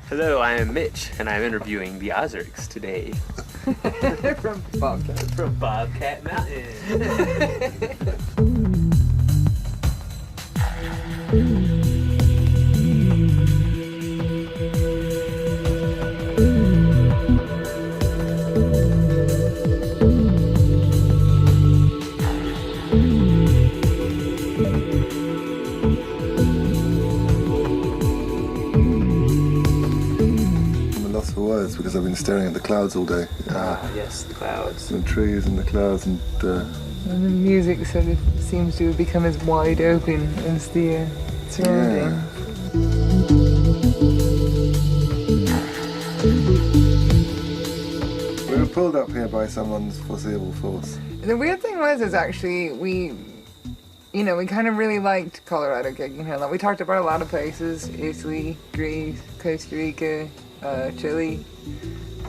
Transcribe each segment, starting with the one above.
Hello, I am Mitch, and I'm interviewing the Ozrics today. From Bobcat Mountain. Words because I've been staring at the clouds all day. Yes, the clouds. The trees and the clouds and the music sort of seems to have become as wide open as the surrounding. Yeah. We were pulled up here by someone's foreseeable force. The weird thing was actually we kind of really liked Colorado gigging here. Like, we talked about a lot of places: Italy, Greece, Costa Rica, Chile,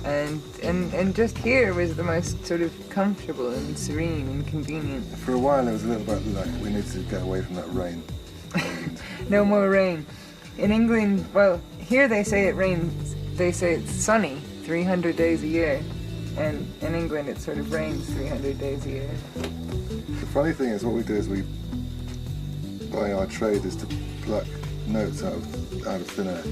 and just here was the most sort of comfortable and serene and convenient. For a while it was a little bit like we needed to get away from that rain. No more rain. In England, well, here they say it rains, they say it's sunny 300 days a year, and in England it sort of rains 300 days a year. The funny thing is, what we do is by our trade is to pluck notes out of thin air.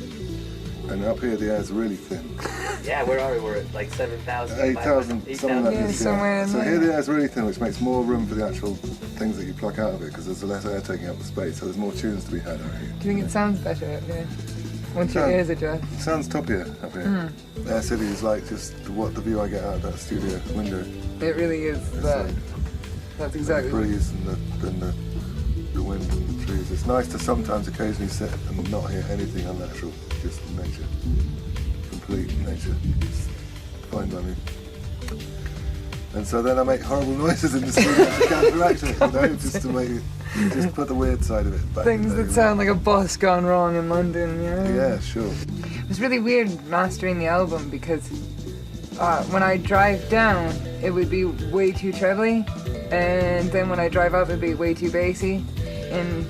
And up here the air's really thin. Yeah, where are we? We're at like 7,000. 8,000, something like this. Somewhere in so there. here the air's really thin, which makes more room for the actual things that you pluck out of it, because there's less air taking up the space, so there's more tunes to be had out here. Do you think it sounds better up here? Once your ears adjust? It sounds toppier up here. Air City is like just the view I get out of that studio window. It really is that. That's exactly the breeze and the wind and the trees. It's nice to sometimes occasionally sit and not hear anything unnatural, just nature. Complete nature. It's fine by me. And so then I make horrible noises in the studio to counteract it, just to make it, just put the weird side of it back. Things that sound like a bus gone wrong in London, Yeah, sure. It was really weird mastering the album because when I drive down, it would be way too trebly, and then when I drive up, it'd be way too bassy, and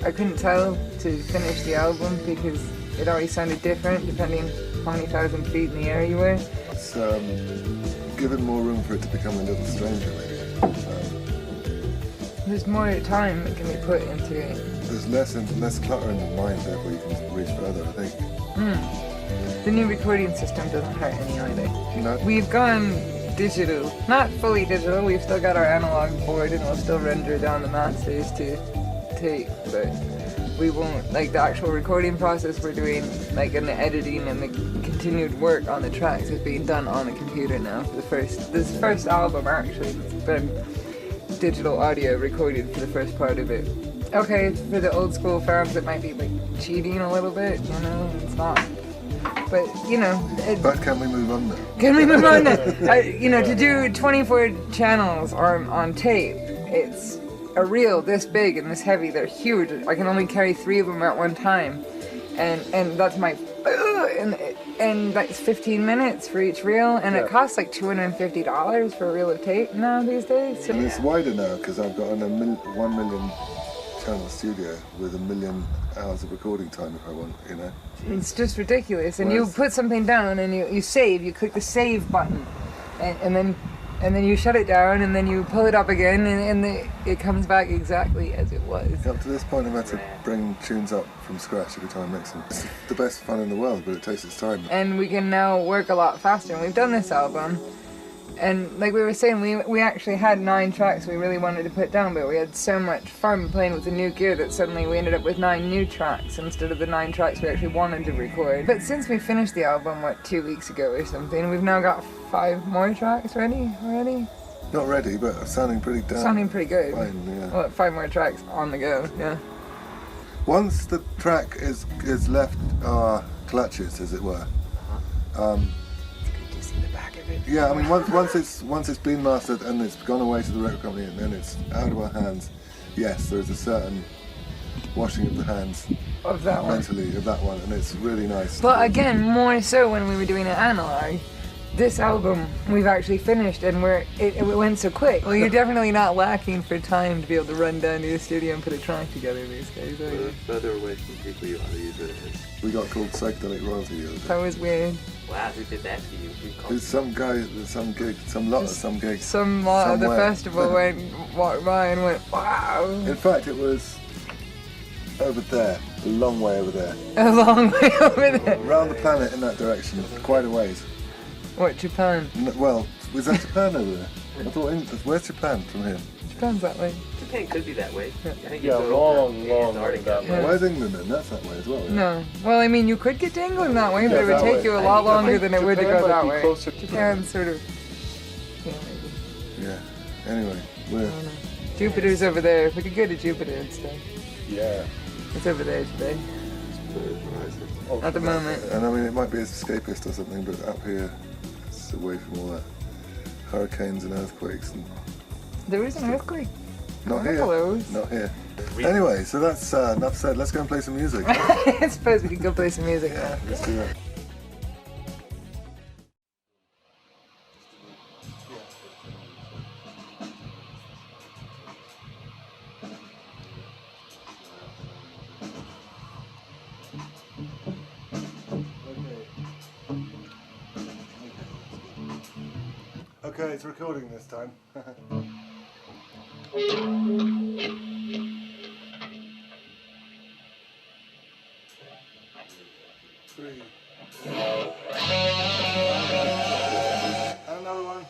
I couldn't tell to finish the album because it always sounded different depending how many thousand feet in the air you were. It's given more room for it to become a little stranger, maybe. There's more time that can be put into it. There's less clutter in the mind, therefore you can reach further, I think. The new recording system doesn't hurt any either. No. We've gone digital. Not fully digital, we've still got our analog board and we'll still render down the masters to tape, but we won't, like the actual recording process we're doing, like in the editing and the continued work on the tracks is being done on a computer now for this first album actually. It's been digital audio recorded for the first part of it. Okay, for the old school fans it might be like cheating a little bit, it's not. But, But can we move on now? Can we move on now? To do 24 channels on tape, it's a reel this big and this heavy. They're huge. I can only carry 3 of them at one time. And that's my... And that's 15 minutes for each reel, and it costs like $250 for a reel of tape now these days. So, and it's wider now, because I've got 1 million channel studio with 1 million hours of recording time if I want, It's just ridiculous. And you put something down and you save, you click the save button, and then you shut it down, and then you pull it up again, and it comes back exactly as it was. Up to this point I've had to bring tunes up from scratch every time I mix them. It's the best fun in the world, but it takes its time. And we can now work a lot faster, and we've done this album. And like we were saying, we actually had 9 tracks we really wanted to put down, but we had so much fun playing with the new gear that suddenly we ended up with 9 new tracks instead of the 9 tracks we actually wanted to record. But since we finished the album, 2 weeks ago or something, we've now got 5 more tracks ready already. Not ready, but sounding pretty good. Sounding pretty good. Fine, yeah. Well, 5 more tracks on the go, yeah. Once the track is left our clutches, as it were, yeah, I mean, once it's been mastered and it's gone away to the record company and then it's out of our hands, yes, there is a certain washing of the hands of that mentally of that one, and it's really nice. But again, more so when we were doing it analog. This album we've actually finished, and it went so quick. Well, you're definitely not lacking for time to be able to run down to the studio and put a track together these days, are you? Further away from people, you ought to use it. We got called psychedelic royalty the other day. That was weird. Wow, who did that to you? Who called There's some guy at some gig, some lot at some gig. Some lot of the somewhere. festival walked by and went, wow. In fact, it was over there, a long way over there. A long way over there. Around the planet in that direction, quite a ways. What, Japan? Well, was that Japan over there? I thought, where's Japan from here? Japan's that way. Japan could be that way. I think Yeah, it's over long way Antarctica. that way. Where's England then? That's that way as well. Yeah? No. Well, I mean, you could get to England that way, but Yeah, it would that take way. you a lot longer than it would to Japan go might that be way. closer to- Japan's sort of... Yeah, maybe. Yeah. Anyway, we're... I don't know. Jupiter's over there. We could go to Jupiter instead. Yeah. It's over there today. At the moment. And I mean, it might be escapist or something, but up here, it's away from all that hurricanes and earthquakes. And There was an earthquake. not Kinda here. close. Not here. Anyway, so that's enough said. Let's go and play some music. I suppose we could go play some music now. Let's do that. Okay, it's recording this time. Three. And another one.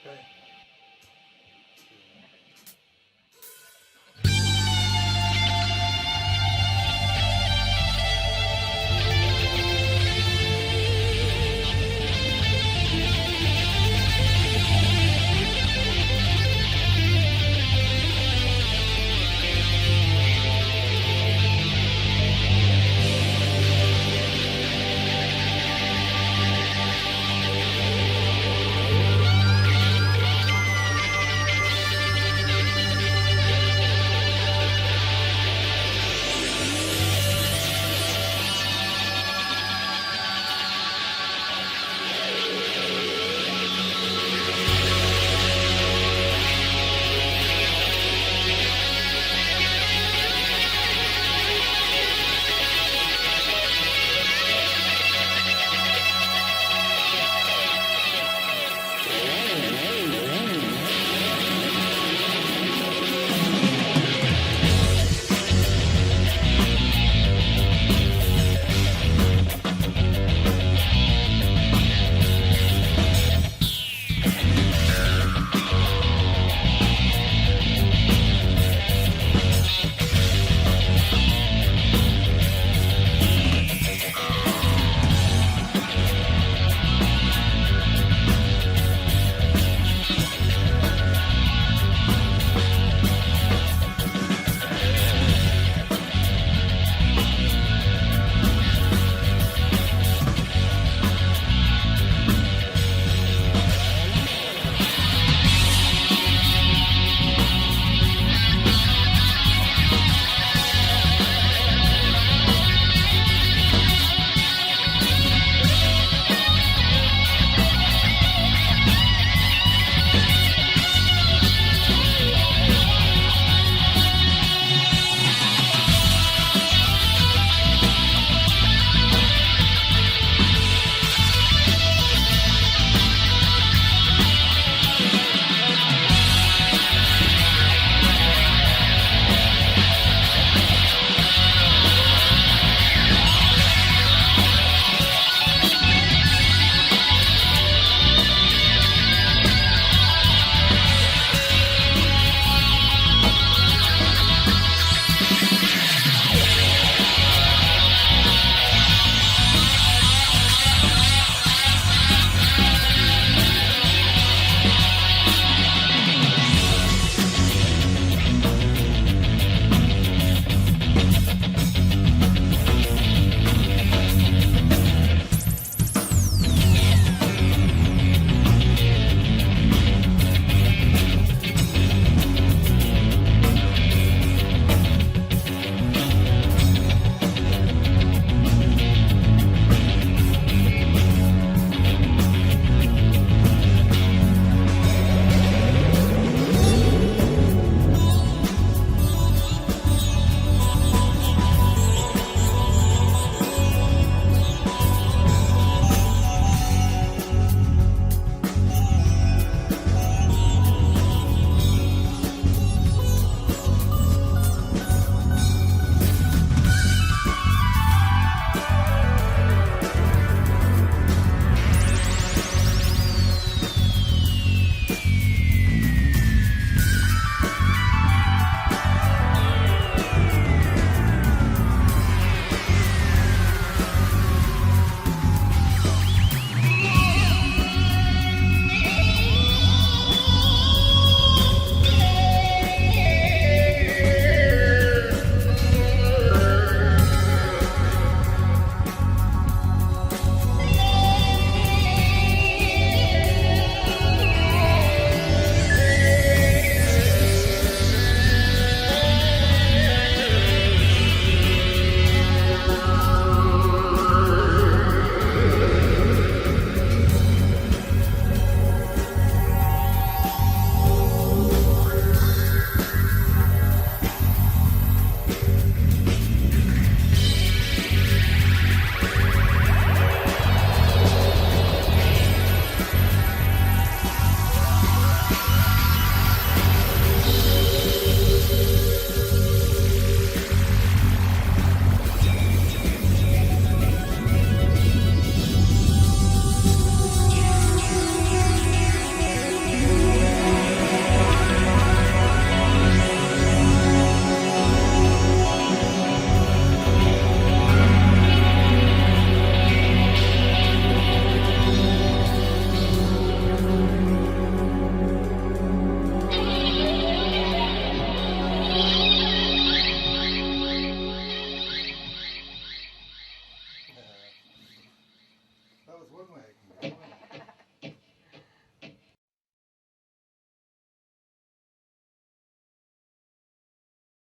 Okay. that was one way I can go.